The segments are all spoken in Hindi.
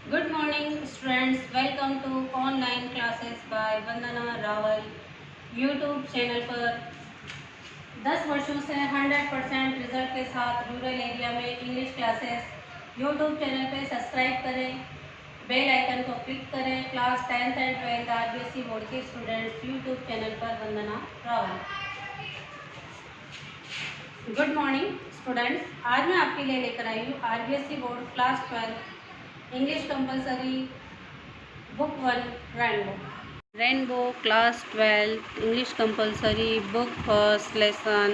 Good morning students, welcome to online classes by Vandana Rawal. YouTube channel पर 10 वर्षों से 100% रिजल्ट के साथ रूरल एरिया में इंग्लिश क्लासेस यूट्यूब चैनल पे सब्सक्राइब करें, बेल आइकन को क्लिक करें। Class 10th and 12th RBSC board के स्टूडेंट्स यूट्यूब चैनल पर वंदना रावल। गुड मॉर्निंग स्टूडेंट्स, आज मैं आपके लिए लेकर आई हूँ RBSC board class 12 English compulsory book 1 rainbow class 12 English compulsory book first lesson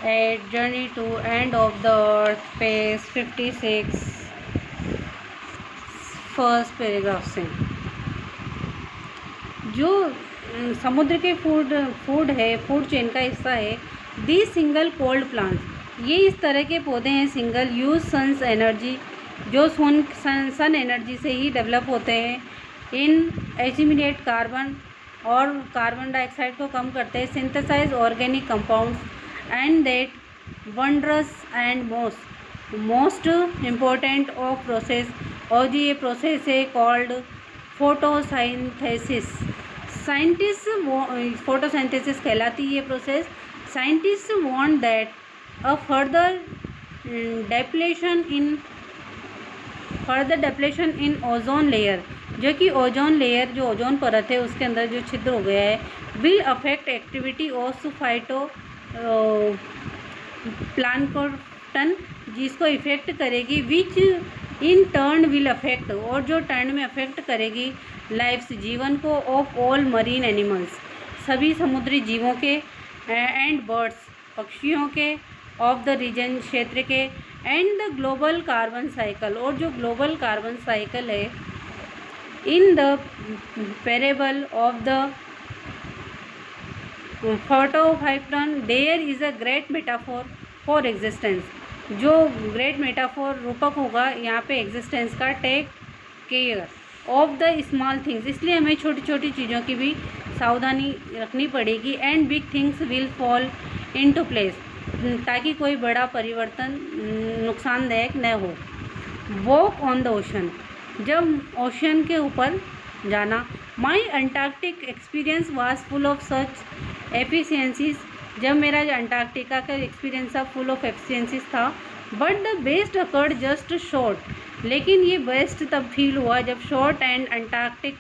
8 journey to end of the earth page 56 first paragraph से। जो समुद्र के फूड चेन का हिस्सा है। दी सिंगल कोल्ड प्लांट्स, ये इस तरह के पौधे हैं सिंगल यूज सन्स एनर्जी, जो सन एनर्जी से ही डेवलप होते हैं। इन एलिमिनेट कार्बन, और कार्बन डाइऑक्साइड को कम करते हैं। Synthesize organic compounds and that wondrous and most important of process, और जो ये प्रोसेस है कॉल्ड फोटोसिंथेसिस। फोटोसिंथेसिस कहलाती है ये process. Scientist want that a further depletion in ozone layer, जो कि ओजोन लेयर, जो ओजोन परत है उसके अंदर जो छिद्र हो गया है, will affect activity of phyto plankton, जिसको इफेक्ट करेगी, विच इन टर्न विल अफेक्ट, और जो टर्न में अफेक्ट करेगी लाइफ्स, जीवन को, ऑफ ऑल मरीन एनिमल्स, सभी समुद्री जीवों के, एंड बर्ड्स, पक्षियों के, ऑफ द रीजन, क्षेत्र के, and the global carbon cycle, और जो ग्लोबल कार्बन साइकिल है। In the parable of the photophyton there is a great metaphor for existence, जो ग्रेट मेटाफोर रूपक होगा यहाँ पे एग्जिस्टेंस का। Take care of the small things, इसलिए हमें छोटी छोटी चीज़ों की भी सावधानी रखनी पड़ेगी। And big things will fall into place, ताकि कोई बड़ा परिवर्तन नुकसानदायक न हो। वॉक ऑन द ओशन, जब ओशन के ऊपर जाना। My Antarctic experience was full of such efficiencies, जब मेरा अंटार्कटिका का एक्सपीरियंस था फुल ऑफ एफिशिएंसीज था। But the best occurred just short, लेकिन ये बेस्ट तब फील हुआ जब short and Antarctic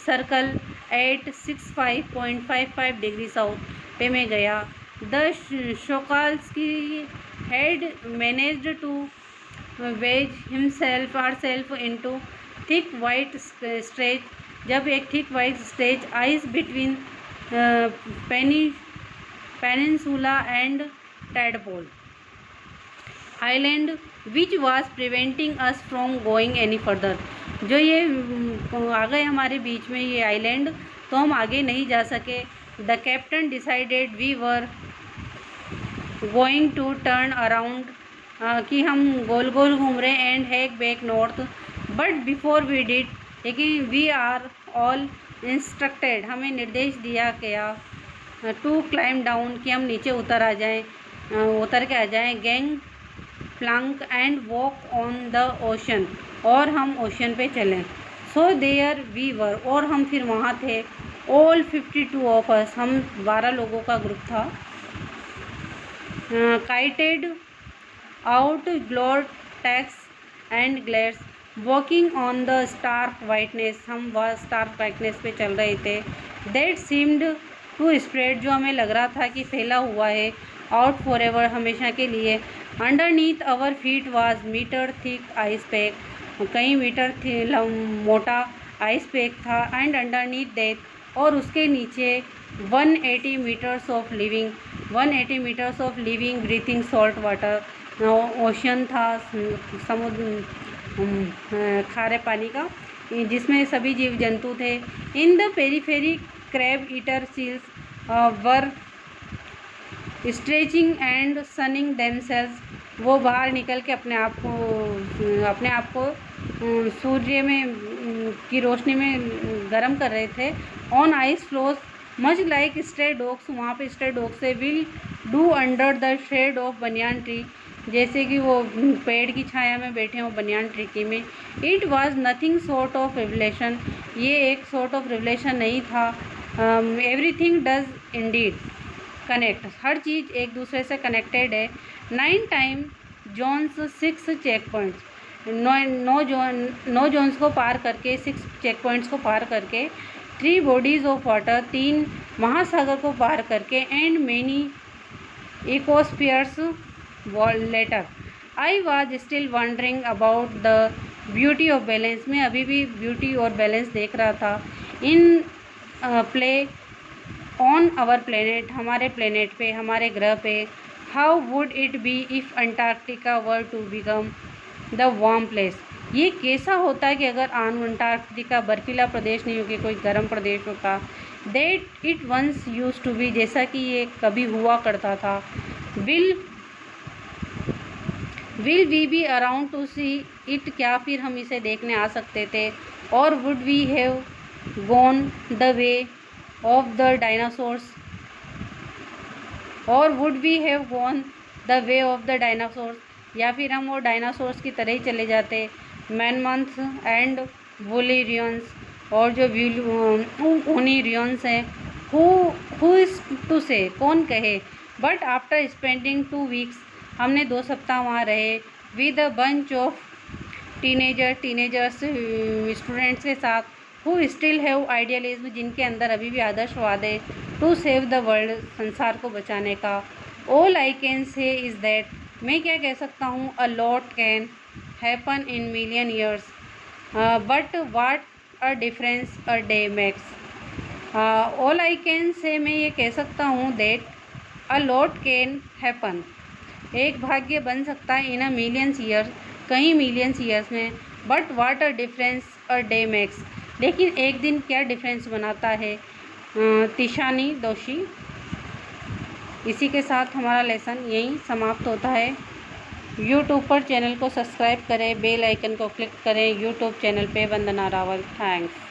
circle at 65.55 degree south पे मैं गया। The शोकाल्स्की had managed to wedge himself or self into thick white stretch, जब एक thick white stretch ice between peninsula and tadpole island, which was preventing us from going any further, जो ये आ गए हमारे बीच में ये आइलैंड, तो हम आगे नहीं जा सके। The captain decided we were going to turn around, कि हम गोल गोल घूम रहे हैं, and head back north, but before we did, लेकिन वी आर ऑल इंस्ट्रक्टेड, हमें निर्देश दिया गया टू क्लाइम डाउन, कि हम नीचे उतर के आ जाएं। Gang Planck and walk on the ocean, और हम ओशन पे चलें। सो देयर वी वर, और हम फिर वहाँ थे। ऑल 52 ऑफ अस, हम 12 लोगों का ग्रुप था। Kited out glor tax and glares, walking on the stark whiteness, हम वह स्टार्क वाइटनेस पे चल रहे थे। दैट सीम्ड टू स्प्रेड, जो हमें लग रहा था कि फैला हुआ है, आउट फॉर एवर, हमेशा के लिए। Underneath our feet was metre thick ice pack, कई मीटर मोटा आइस पैक था। एंड अंडरनीथ दैट, और उसके नीचे 180 metres of living breathing salt water, ocean था, समुद्र, खारे पानी का, जिसमें सभी जीव जंतु थे। In the periphery crab eater seals were stretching and sunning themselves, वो बाहर निकल के अपने आप को सूर्य में की रोशनी में गर्म कर रहे थे। On ice floes much like stray dogs, वहाँ पे स्ट्रे डॉग्स से will do under the shade of banyan tree, जैसे कि वो पेड़ की छाया में बैठे हों बनियान ट्री में। It was nothing sort of revelation, ये एक सॉर्ट ऑफ रिवलेशन नहीं था। एवरीथिंग डज इंडीड कनेक्ट, हर चीज़ एक दूसरे से कनेक्टेड है। 9 time zones 6 check points, 9 zones को पार करके, 6 चेक पॉइंट्स को पार करके, 3 बॉडीज़ ऑफ वाटर, 3 महासागर को पार करके, and many ecospheres later, I was still wondering about the beauty of balance, मैं अभी भी ब्यूटी और बैलेंस देख रहा था। In play on our planet, हमारे प्लेनेट पे, हमारे ग्रह पे। How would it be if Antarctica were to become the warm place, ये कैसा होता कि अगर अंटार्कटिका बर्फीला प्रदेश नहीं होकर कोई गर्म प्रदेश होता। That it once used to be, जैसा कि ये कभी हुआ करता था। Will we be around to see it, क्या फिर हम इसे देखने आ सकते थे। और would we have gone the way of the dinosaurs, और would we have gone the way of the dinosaurs, या फिर हम वो डायनासोर्स की तरह ही चले जाते। मैनमंथ्स एंड वोलेरियंस, और जो ओनिरियंस हैं, हु इज टू से, कौन कहे। बट आफ्टर स्पेंडिंग 2 वीक्स, हमने 2 सप्ताह वहाँ रहे। With a bunch of teenagers students के साथ, हु स्टिल हैव आइडियलिज्म, जिनके अंदर अभी भी आदर्शवाद है। टू सेव द वर्ल्ड, संसार को बचाने का। All I can say is that, मैं क्या कह सकता हूँ, a lot can happen in million years, but what a difference a day makes. All I can say, मैं ये कह सकता हूँ, that a lot can happen, एक भाग्य बन सकता है, इन अ मिलियंस ईयर्स, कई मिलियंस ईयर्स में। But what a difference a day makes, लेकिन एक दिन क्या डिफरेंस बनाता है। तिशानी दोषी। इसी के साथ हमारा लेसन यहीं समाप्त होता है। यूट्यूब पर चैनल को सब्सक्राइब करें, बेल आइकन को क्लिक करें। यूट्यूब चैनल पे वंदना रावल। थैंक्स।